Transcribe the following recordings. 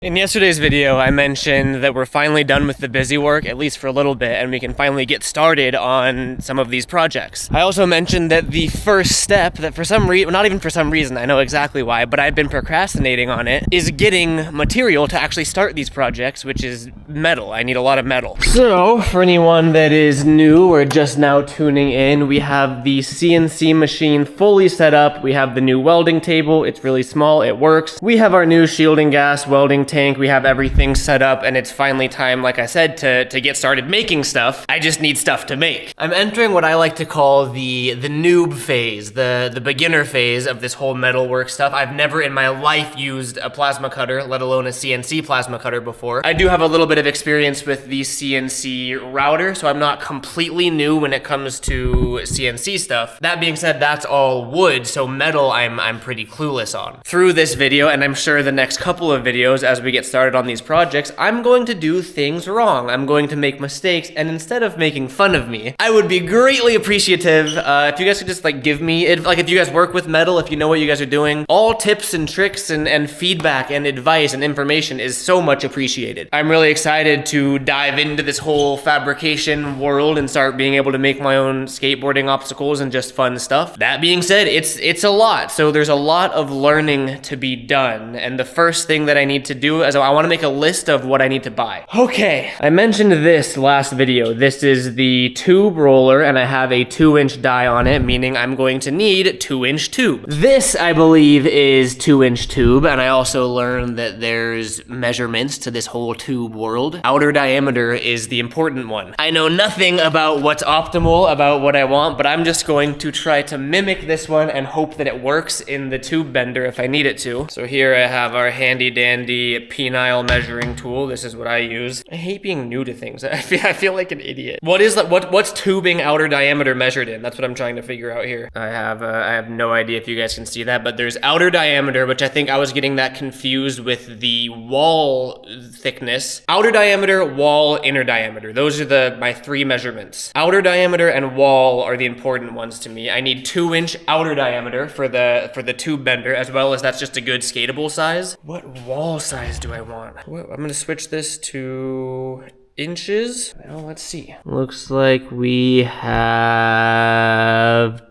In yesterday's video, I mentioned that we're finally done with the busy work, at least for a little bit, and we can finally get started on some of these projects. I also mentioned that the first step, that for some reason, not even for some reason, I know exactly why, but I've been procrastinating on it, is getting material to actually start these projects, which is metal. I need a lot of metal. So, for anyone that is new or just now tuning in, we have the CNC machine fully set up. We have the new welding table. It's really small. It works. We have our new shielding gas welding tank. We have everything set up, and it's finally time, like I said, to get started making stuff. I just need stuff to make. I'm entering what I like to call the noob phase, the beginner phase of this whole metalwork stuff. I've never in my life used a plasma cutter, let alone a CNC plasma cutter before. I do have a little bit of experience with the CNC router, so I'm not completely new when it comes to CNC stuff. That being said, that's all wood, so metal I'm pretty clueless on. Through this video, and I'm sure the next couple of videos as we get started on these projects, I'm going to do things wrong. I'm going to make mistakes, and instead of making fun of me, I would be greatly appreciative if you guys could just give me, if you guys work with metal, if you know what you guys are doing, all tips and tricks and feedback and advice and information is so much appreciated. I'm really excited to dive into this whole fabrication world and start being able to make my own skateboarding obstacles and just fun stuff. That being said, it's a lot, so there's a lot of learning to be done, and the first thing that I need to do is I want to make a list of what I need to buy. Okay, I mentioned this last video. This is the tube roller, and I have a 2-inch die on it, meaning I'm going to need 2-inch tube. This, I believe, is 2-inch tube, and I also learned that there's measurements to this whole tube world. Outer diameter is the important one. I know nothing about what's optimal, about what I want, but I'm just going to try to mimic this one and hope that it works in the tube bender if I need it to. So here I have our handy dandy penile measuring tool. This is what I use. I hate being new to things. I feel like an idiot. What is that? What's tubing outer diameter measured in? That's what I'm trying to figure out here. I have no idea if you guys can see that, but there's outer diameter, which I think I was getting that confused with the wall thickness. Outer diameter, wall, inner diameter. Those are my three measurements. Outer diameter and wall are the important ones to me. I need 2-inch outer diameter for the tube bender, as well as that's just a good skatable size. What wall size do I want? I'm gonna switch this to inches. Well, let's see. Looks like we have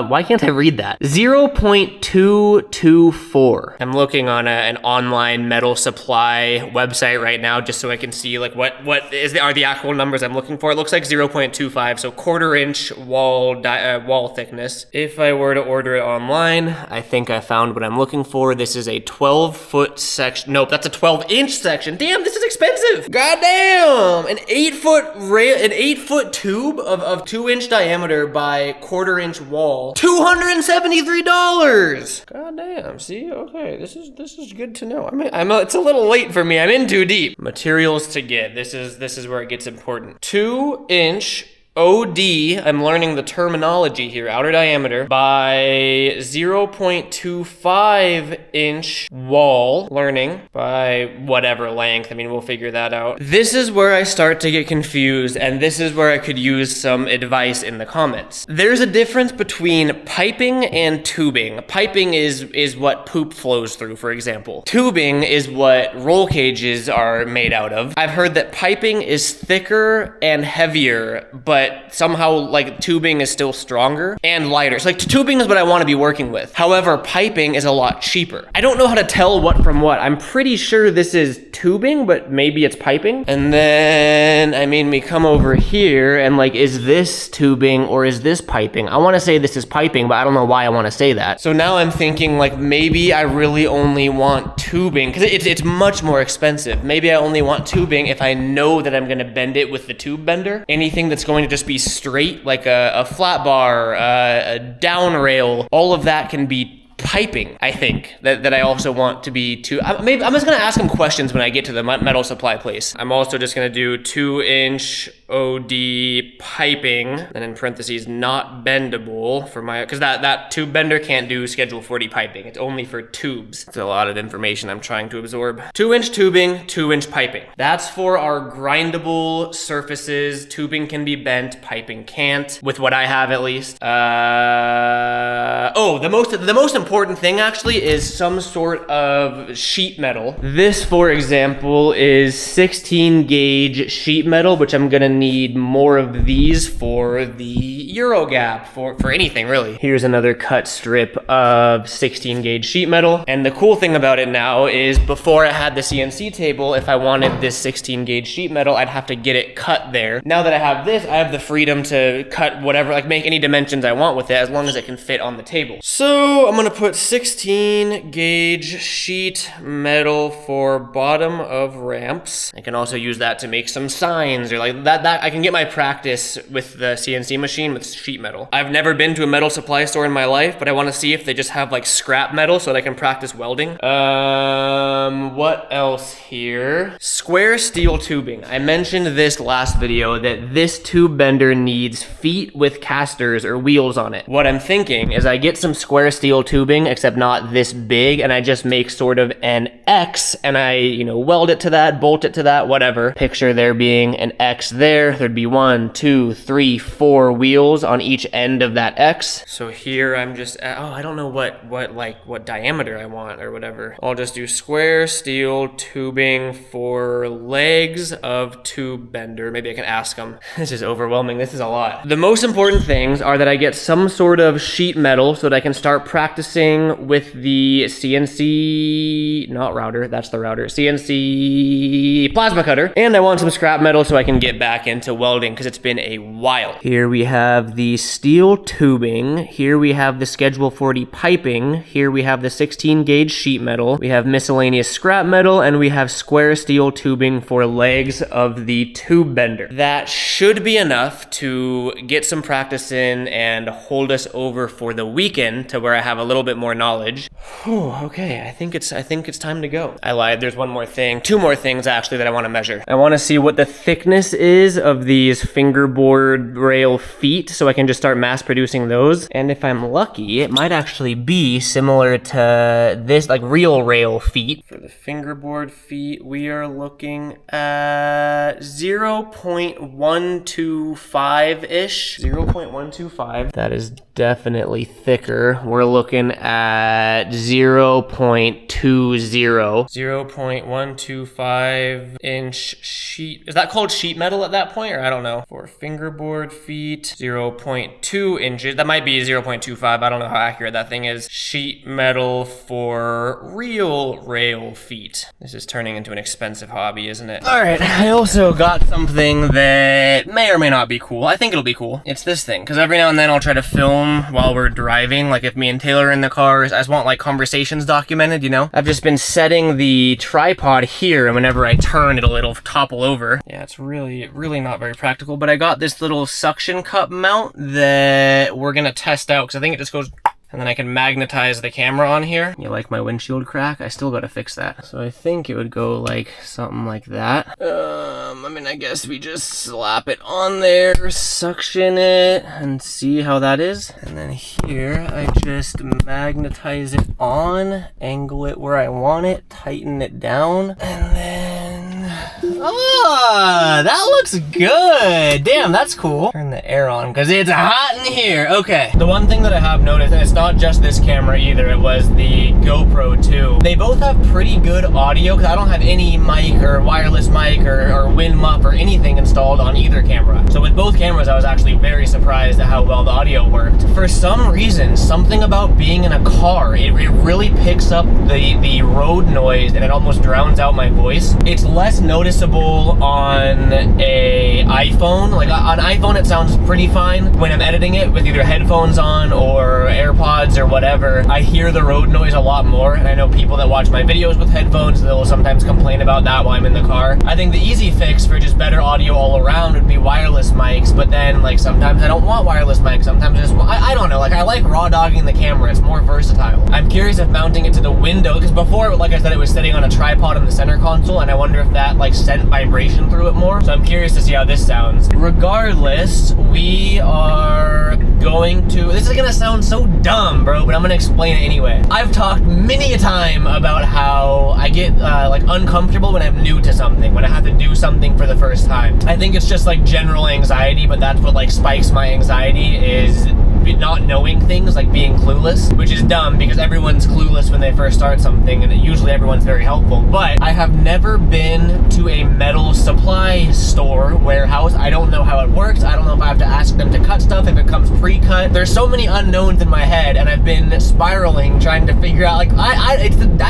why can't I read that? 0.224. I'm looking on an online metal supply website right now just so I can see what are the actual numbers I'm looking for. It looks like 0.25, so 1/4-inch wall thickness. If I were to order it online, I think I found what I'm looking for. This is a 12-foot section. Nope, that's a 12-inch section. Damn, this is expensive. Goddamn! An 8-foot tube of 2-inch diameter by 1/4-inch wall. $273. Goddamn! See, okay, this is good to know. It's a little late for me. I'm in too deep. Materials to get. This is where it gets important. 2-inch OD, I'm learning the terminology here, outer diameter, by 0.25-inch wall, learning, by whatever length, we'll figure that out. This is where I start to get confused, and this is where I could use some advice in the comments. There's a difference between piping and tubing. Piping is what poop flows through, for example. Tubing is what roll cages are made out of. I've heard that piping is thicker and heavier, but somehow tubing is still stronger and lighter. So tubing is what I want to be working with. However, piping is a lot cheaper. I don't know how to tell what from what. I'm pretty sure this is tubing, but maybe it's piping. And then, we come over here and is this tubing or is this piping? I want to say this is piping, but I don't know why I want to say that. So now I'm thinking maybe I really only want tubing because it's much more expensive. Maybe I only want tubing if I know that I'm going to bend it with the tube bender. Anything that's going to just be straight, like a flat bar, a down rail, all of that can be piping, I think, that I also want to be I'm just gonna ask him questions when I get to the metal supply place. I'm also just gonna do 2-inch OD piping, and in parentheses, not bendable for because that tube bender can't do schedule 40 piping. It's only for tubes. It's a lot of information I'm trying to absorb. 2-inch tubing, 2-inch piping. That's for our grindable surfaces. Tubing can be bent, piping can't, with what I have at least. The most important important thing actually is some sort of sheet metal. This, for example, is 16 gauge sheet metal, which I'm gonna need more of these for the Euro gap, for anything really. Here's another cut strip of 16 gauge sheet metal. And the cool thing about it now is before I had the CNC table, if I wanted this 16 gauge sheet metal, I'd have to get it cut there. Now that I have this, I have the freedom to cut whatever, like make any dimensions I want with it as long as it can fit on the table. So I'm gonna put 16 gauge sheet metal for bottom of ramps. I can also use that to make some signs or like that I can get my practice with the CNC machine with sheet metal. I've never been to a metal supply store in my life, but I want to see if they just have like scrap metal so that I can practice welding. What else here? Square steel tubing. I mentioned this last video that this tube bender needs feet with casters or wheels on it. What I'm thinking is I get some square steel tubing, except not this big, and I just make sort of an X and I, you know, weld it to that, bolt it to that, whatever. Picture there being an X there. There'd be 1, 2, 3, 4 wheels on each end of that X. So here I'm just, I don't know what diameter I want or whatever. I'll just do square steel tubing for legs of tube bender. Maybe I can ask them. This is overwhelming. This is a lot. The most important things are that I get some sort of sheet metal so that I can start practicing with the CNC, not router, that's the router, CNC plasma cutter. And I want some scrap metal so I can get back into welding because it's been a while. Here we have the steel tubing. Here we have the Schedule 40 piping. Here we have the 16 gauge sheet metal. We have miscellaneous scrap metal, and we have square steel tubing for legs of the tube bender. That should be enough to get some practice in and hold us over for the weekend to where I have a little bit more knowledge. Whew, okay, I think it's time to go. I lied, there's one more thing, 2 more things actually that I want to measure. I want to see what the thickness is of these fingerboard rail feet so I can just start mass producing those. And if I'm lucky, it might actually be similar to this, like real rail feet. For the fingerboard feet, we are looking at 0.125-ish. 0.125. That is definitely thicker. We're looking at 0.20. 0.125 inch sheet. Is that called sheet metal at that point, or I don't know? For fingerboard feet, 0.2 inches. That might be 0.25. I don't know how accurate that thing is. Sheet metal for real rail feet. This is turning into an expensive hobby, isn't it? All right, I also got something that may or may not be cool. I think it'll be cool. It's this thing, because every now and then I'll try to film while we're driving. Like if me and Taylor are in the car, I just want like conversations documented, you know? I've just been setting the tripod here, and whenever I turn, it'll topple over. Yeah, it's really not very practical, but I got this little suction cup mount that we're gonna test out, because I think it just goes, and then I can magnetize the camera on here. You like my windshield crack? I still gotta fix that. So I think it would go like something like that. I mean, I guess we just slap it on there, suction it, and see how that is. And then here, I just magnetize it on, angle it where I want it, tighten it down, and then, ah, that looks good. Damn, that's cool. Turn the air on, because it's hot in here. Okay, the one thing that I have noticed, and it's not just this camera either, it was the GoPro too. They both have pretty good audio, because I don't have any mic or wireless mic or wind muff or anything installed on either camera. So with both cameras, I was actually very surprised at how well the audio worked. For some reason, something about being in a car, it really picks up the road noise and it almost drowns out my voice. It's less noticeable on a iPhone. Like on iPhone, it sounds pretty fine. When I'm editing it with either headphones on or AirPods or whatever, I hear the road noise a lot more. And I know people that watch my videos with headphones, they'll sometimes complain about that while I'm in the car. I think the easy fix for just better audio all around would be wireless mics, but then like sometimes I don't want wireless mics. Sometimes I don't know, like I like raw dogging the camera. It's more versatile. I'm curious if mounting it to the window, because before, like I said, it was sitting on a tripod in the center console, and I wonder if that like sent vibration through it more. So I'm curious to see how this sounds. Regardless, we are going to, this is gonna sound so dumb, bro, but I'm gonna explain it anyway. I've talked many a time about how I get like uncomfortable when I'm new to something, when I have to do something for the first time. I think it's just like general anxiety, but that's what like spikes my anxiety is not knowing things, like being clueless, which is dumb because everyone's clueless when they first start something, and usually everyone's very helpful. But I have never been to a metal supply store, warehouse. I don't know how it works. I don't know if I have to ask them to cut stuff, if it comes pre-cut. There's so many unknowns in my head, and I've been spiraling trying to figure out, like, I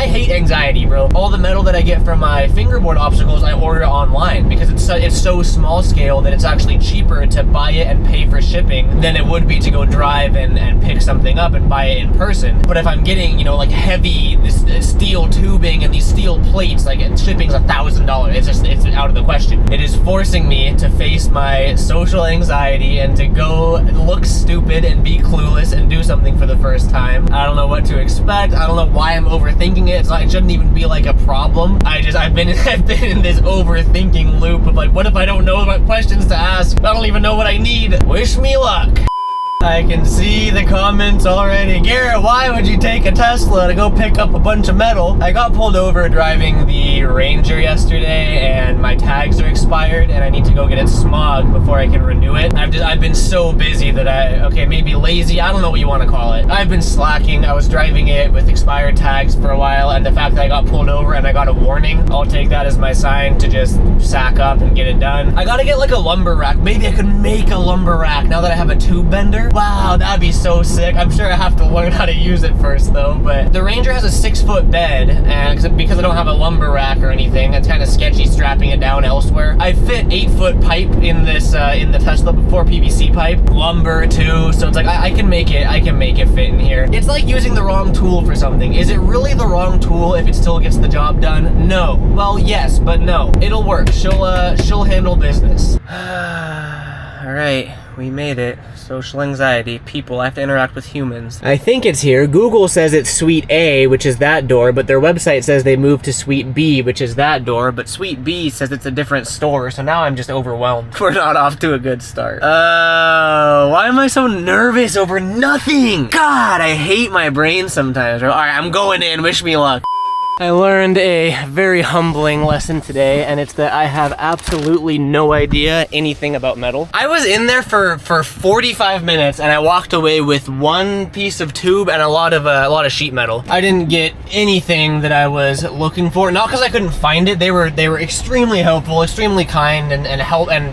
hate anxiety, bro. All the metal that I get from my fingerboard obstacles, I order online because it's so small scale that it's actually cheaper to buy it and pay for shipping than it would be to go drive and pick something up and buy it in person. But if I'm getting, you know, like heavy this steel tubing and these steel plates, like shipping's $1,000. It's out of the question. It is forcing me to face my social anxiety and to go look stupid and be clueless and do something for the first time. I don't know what to expect. I don't know why I'm overthinking it. It shouldn't even be like a problem. I've been in this overthinking loop of like, what if I don't know what questions to ask? I don't even know what I need. Wish me luck. I can see the comments already. Garrett, why would you take a Tesla to go pick up a bunch of metal? I got pulled over driving the Ranger yesterday and my tags are expired and I need to go get it smogged before I can renew it. I've been so busy that maybe lazy, I don't know what you want to call it. I've been slacking. I was driving it with expired tags for a while, and the fact that I got pulled over and I got a warning, I'll take that as my sign to just sack up and get it done. I gotta get like a lumber rack. Maybe I could make a lumber rack now that I have a tube bender. Wow, that'd be so sick. I'm sure I have to learn how to use it first though, but the Ranger has a 6-foot bed, and because I don't have a lumber rack or anything, it's kind of sketchy strapping it down elsewhere. I fit 8-foot pipe in this, in the Tesla before, PVC pipe, lumber too, so it's like, I can make it fit in here. It's like using the wrong tool for something. Is it really the wrong tool if it still gets the job done? No. Well, yes, but no. It'll work. She'll handle business. All right, we made it. Social anxiety, people, I have to interact with humans. I think it's here. Google says it's Suite A, which is that door, but their website says they moved to Suite B, which is that door, but Suite B says it's a different store, so now I'm just overwhelmed. We're not off to a good start. Why am I so nervous over nothing? God, I hate my brain sometimes. All right, I'm going in, wish me luck. I learned a very humbling lesson today, and it's that I have absolutely no idea anything about metal. I was in there for 45 minutes, and I walked away with one piece of tube and a lot of sheet metal. I didn't get anything that I was looking for, not because I couldn't find it. They were extremely helpful, extremely kind, and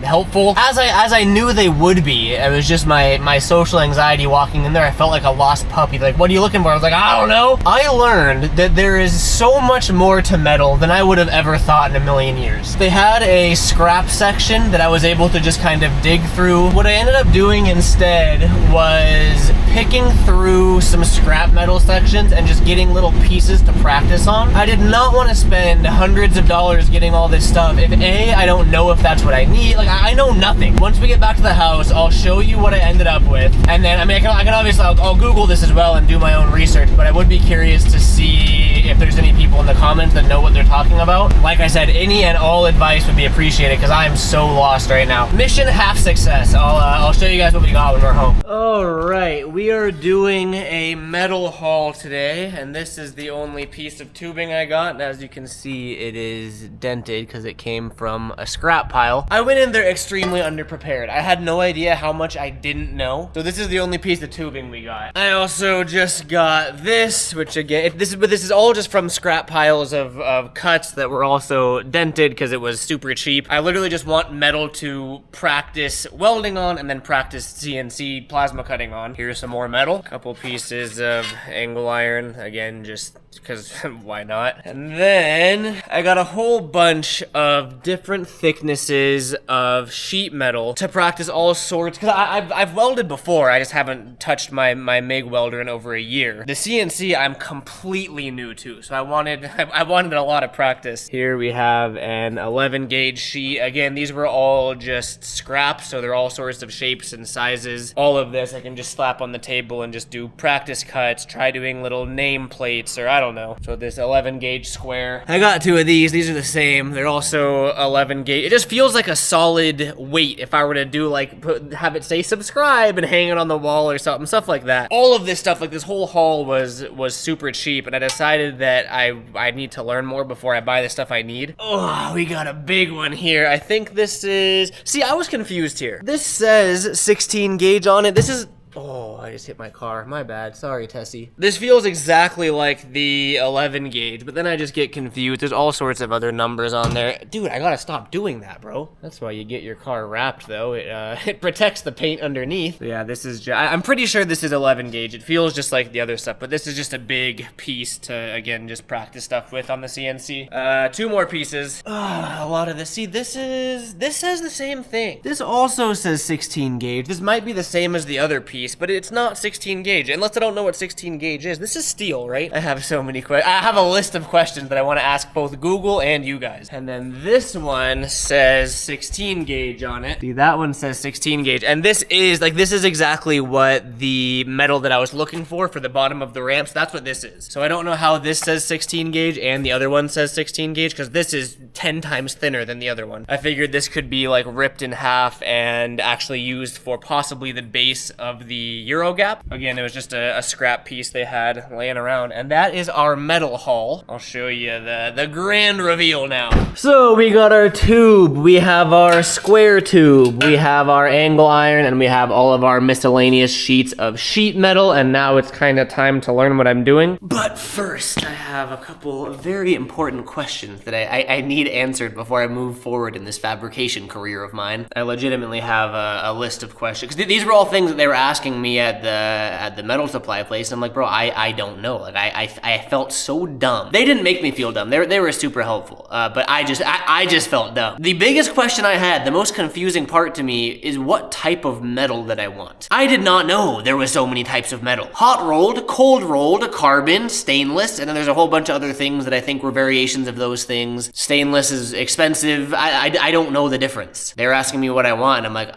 helpful, as I knew they would be. It was just my social anxiety walking in there. I felt like a lost puppy. Like, what are you looking for? I was like, I don't know. I learned that there is so much more to metal than I would have ever thought in a million years. They had a scrap section that I was able to just kind of dig through. What I ended up doing instead was picking through some scrap metal sections and just getting little pieces to practice on. I did not want to spend hundreds of dollars getting all this stuff if A, I don't know if that's what I need. Like, I know nothing. Once we get back to the house, I'll show you what I ended up with, and then I can obviously I'll Google this as well and do my own research, but I would be curious to see if there's any people in the comments that know what they're talking about. Like I said, any and all advice would be appreciated because I am so lost right now. Mission half success. I'll show you guys what we got when we're home. All right, we are doing a metal haul today, and this is the only piece of tubing I got, and as you can see, it is dented because it came from a scrap pile. I went in there extremely underprepared. I had no idea how much I didn't know, so this is the only piece of tubing we got. I also just got this, which again, this is all just from scrap piles of cuts that were also dented because it was super cheap. I literally just want metal to practice welding on and then practice CNC plasma cutting on. Here's some more metal. A couple pieces of angle iron, again, just because why not? And then I got a whole bunch of different thicknesses of sheet metal to practice all sorts, because I've welded before, I just haven't touched my MIG welder in over a year. The CNC I'm completely new to, so I wanted a lot of practice. Here we have an 11 gauge sheet. Again, these were all just scraps, so they're all sorts of shapes and sizes. All of this I can just slap on the table and just do practice cuts, try doing little name plates, or I don't know. So this 11 gauge square. I got two of these. These are the same. They're also 11 gauge. It just feels like a solid weight if I were to do like, have it say subscribe and hang it on the wall or something, stuff like that. All of this stuff, like this whole haul was super cheap, and I decided that I need to learn more before I buy the stuff I need. Oh, we got a big one here. I think this is, see, I was confused here. This says 16 gauge on it. This is Oh, I just hit my car. My bad. Sorry, Tessie. This feels exactly like the 11 gauge, but then I just get confused. There's all sorts of other numbers on there. Dude, I gotta stop doing that, bro. That's why you get your car wrapped, though. It protects the paint underneath. Yeah, this is I'm pretty sure this is 11 gauge. It feels just like the other stuff, but this is just a big piece to, again, just practice stuff with on the CNC. 2 more pieces. A lot of this. See, this says the same thing. This also says 16 gauge. This might be the same as the other piece, but it's not 16 gauge, unless I don't know what 16 gauge is. This is steel, right? I have so many questions. I have a list of questions that I want to ask both Google and you guys. And then this one says 16 gauge on it. See, that one says 16 gauge, and this is exactly what the metal that I was looking for the bottom of the ramps. That's what this is. So I don't know how this says 16 gauge and the other one says 16 gauge, because this is 10 times thinner than the other one. I figured this could be like ripped in half and actually used for possibly the base of the Euro gap. Again, it was just a scrap piece they had laying around, and that is our metal haul. I'll show you the grand reveal now. So we got our tube, we have our square tube, we have our angle iron, and we have all of our miscellaneous sheets of sheet metal, and now it's kind of time to learn what I'm doing. But first, I have a couple of very important questions that I need answered before I move forward in this fabrication career of mine. I legitimately have a list of questions, because these were all things that they were asking me at the metal supply place. I'm like, bro, I don't know. Like, I felt so dumb. They didn't make me feel dumb. They were super helpful, but I just felt dumb. The biggest question I had, the most confusing part to me, is what type of metal that I want. I did not know there was so many types of metal. Hot rolled, cold rolled, carbon, stainless, and then there's a whole bunch of other things that I think were variations of those things. Stainless is expensive. I don't know the difference. They were asking me what I want, and I'm like,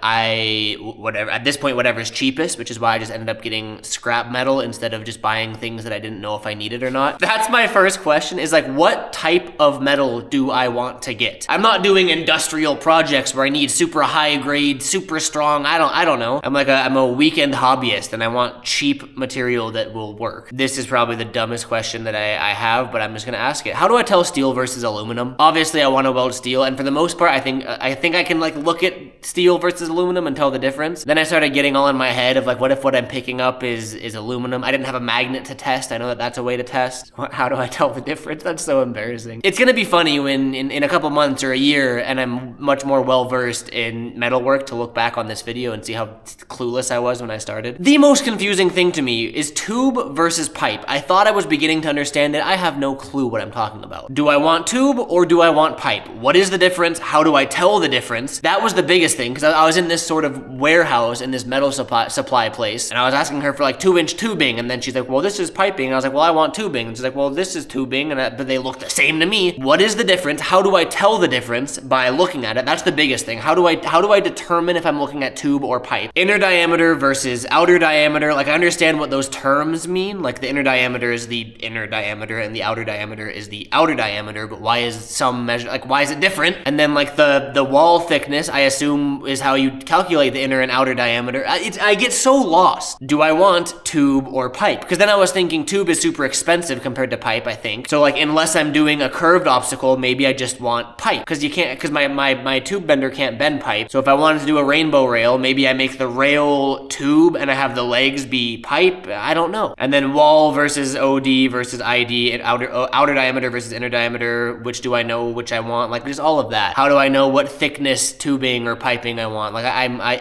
whatever. At this point, whatever's cheapest, which is why I just ended up getting scrap metal instead of just buying things that I didn't know if I needed or not. That's my first question, is like, what type of metal do I want to get? I'm not doing industrial projects where I need super high grade, super strong. I don't know. I'm a weekend hobbyist, and I want cheap material that will work. This is probably the dumbest question that I have, but I'm just gonna ask it. How do I tell steel versus aluminum? Obviously, I want to weld steel, and for the most part, I think I can like look at steel versus aluminum and tell the difference. Then I started getting all in my head of like, what if what I'm picking up is aluminum? I didn't have a magnet to test. I know that that's a way to test. How do I tell the difference? That's so embarrassing. It's gonna be funny when in a couple months or a year, and I'm much more well-versed in metalwork, to look back on this video and see how clueless I was when I started. The most confusing thing to me is tube versus pipe. I thought I was beginning to understand it. I have no clue what I'm talking about. Do I want tube or do I want pipe? What is the difference? How do I tell the difference? That was the biggest thing, because I was in this sort of warehouse in this metal supply place, and I was asking her for like 2-inch tubing, and then she's like, well, this is piping, and I was like, well, I want tubing, and she's like, well, this is tubing, but they look the same to me. What is the difference? How do I tell the difference? By looking at it. That's the biggest thing. How do I determine if I'm looking at tube or pipe? Inner diameter versus outer diameter. Like, I understand what those terms mean. Like, the inner diameter is the inner diameter and the outer diameter is the outer diameter, but why is some measure, like, why is it different? And then like the wall thickness, I assume, is how you calculate the inner and outer diameter. I get so lost. Do I want tube or pipe? Because then I was thinking tube is super expensive compared to pipe, I think. So like, unless I'm doing a curved obstacle, maybe I just want pipe, because you can't, because my tube bender can't bend pipe. So if I wanted to do a rainbow rail, maybe I make the rail tube and I have the legs be pipe. I don't know. And then wall versus OD versus ID, and outer diameter versus inner diameter. Which do I know which I want? Like, just all of that. How do I know what thickness tubing or piping I want? Like,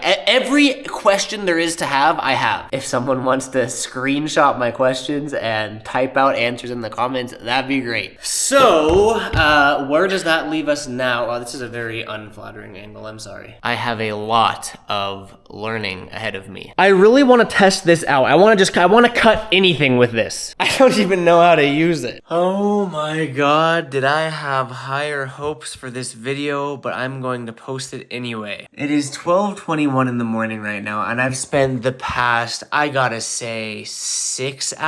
every question there is to have, I have. If someone wants to screenshot my questions and type out answers in the comments, that'd be great. So, where does that leave us now? Oh, this is a very unflattering angle, I'm sorry. I have a lot of learning ahead of me. I really want to test this out. I want to cut anything with this. I don't even know how to use it. Oh my god, did I have higher hopes for this video, but I'm going to post it anyway. It is 12:21 in the morning right now, and I've spent the past, I gotta say, 7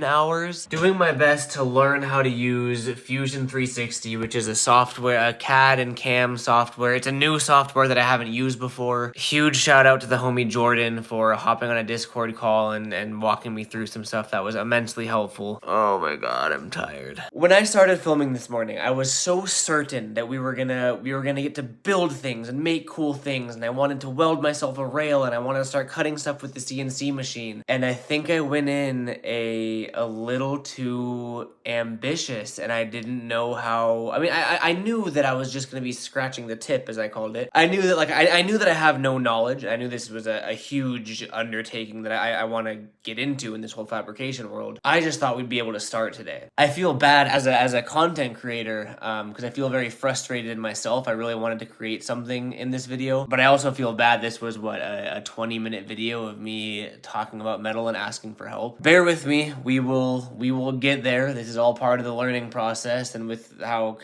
hours, doing my best to learn how to use Fusion 360, which is a software, a CAD and CAM software. It's a new software that I haven't used before. Huge shout out to the homie Jordan for hopping on a Discord call and walking me through some stuff that was immensely helpful. Oh my god, I'm tired. When I started filming this morning, I was so certain that we were gonna get to build things and make cool things, and I wanted to weld myself a rail, and I wanted to start cutting stuff with the CNC machine. And I think I went in a little too ambitious, and I didn't know how. I mean, I knew that I was just gonna be scratching the tip, as I called it. I knew that I knew that I have no knowledge. I knew this was a huge undertaking that I want to get into in this whole fabrication world. I just thought we'd be able to start today. I feel bad as a content creator because I feel very frustrated in myself. I really wanted to create something in this video, but I also feel bad. This was what, a 20-minute video of me talking about metal and asking for help. Bear with me. We will get there. This is all part of the learning process, and with how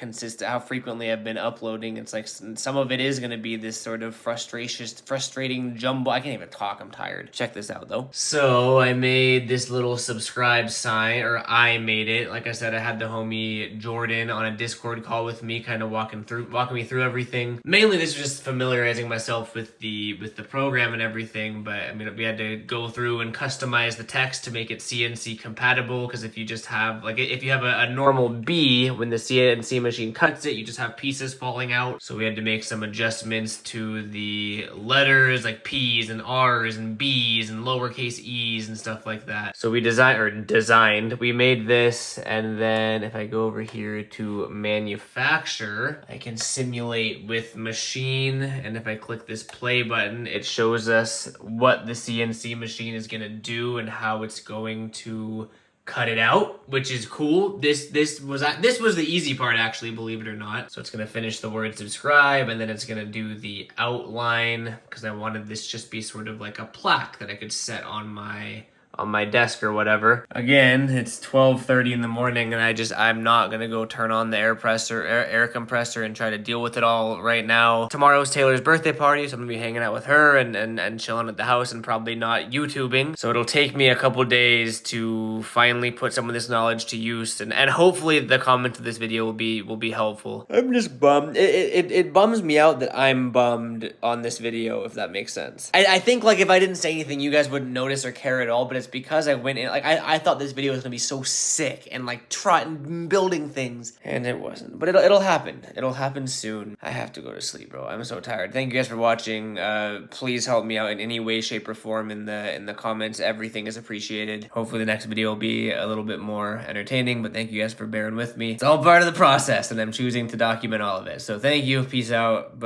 frequently I've been uploading, it's like some of it is going to be this sort of frustrating jumble. I can't even talk. I'm tired. Check this out though. So I made this little subscribe sign, or I made it. Like I said, I had the homie Jordan on a Discord call with me, kind of walking me through everything. Mainly this was just familiarizing myself with the program and everything, but I mean, we had to go through and customize the text to make it CNC compatible, because if you just have, like, if you have a normal B, when the CNC machine cuts it, you just have pieces falling out. So we had to make some adjustments to the letters, like P's and R's and B's and lowercase e's and stuff like that. So we we made this, and then if I go over here to manufacture, I can simulate with machine, and if I click this play button, it shows us what the CNC machine is gonna do and how it's going to cut it out, which is cool. This was the easy part, actually, believe it or not. So it's gonna finish the word subscribe, and then it's gonna do the outline, because I wanted this just be sort of like a plaque that I could set on my desk or whatever. Again, it's 12:30 in the morning, and I'm not gonna go turn on the air compressor and try to deal with it all right now. Tomorrow's Taylor's birthday party, so I'm gonna be hanging out with her and chilling at the house, and probably not YouTubing. So it'll take me a couple days to finally put some of this knowledge to use, and hopefully the comments of this video will be helpful. I'm just bummed. It bums me out that I'm bummed on this video, if that makes sense. I think, like, if I didn't say anything, you guys wouldn't notice or care at all, but it's because I went in, like, I thought this video was gonna be so sick and like building things, and it wasn't. But it'll happen. It'll happen soon. I have to go to sleep, bro. I'm so tired. Thank you guys for watching. Please help me out in any way, shape, or form in the comments. Everything is appreciated. Hopefully the next video will be a little bit more entertaining, but thank you guys for bearing with me. It's all part of the process, and I'm choosing to document all of it. So thank you. Peace out.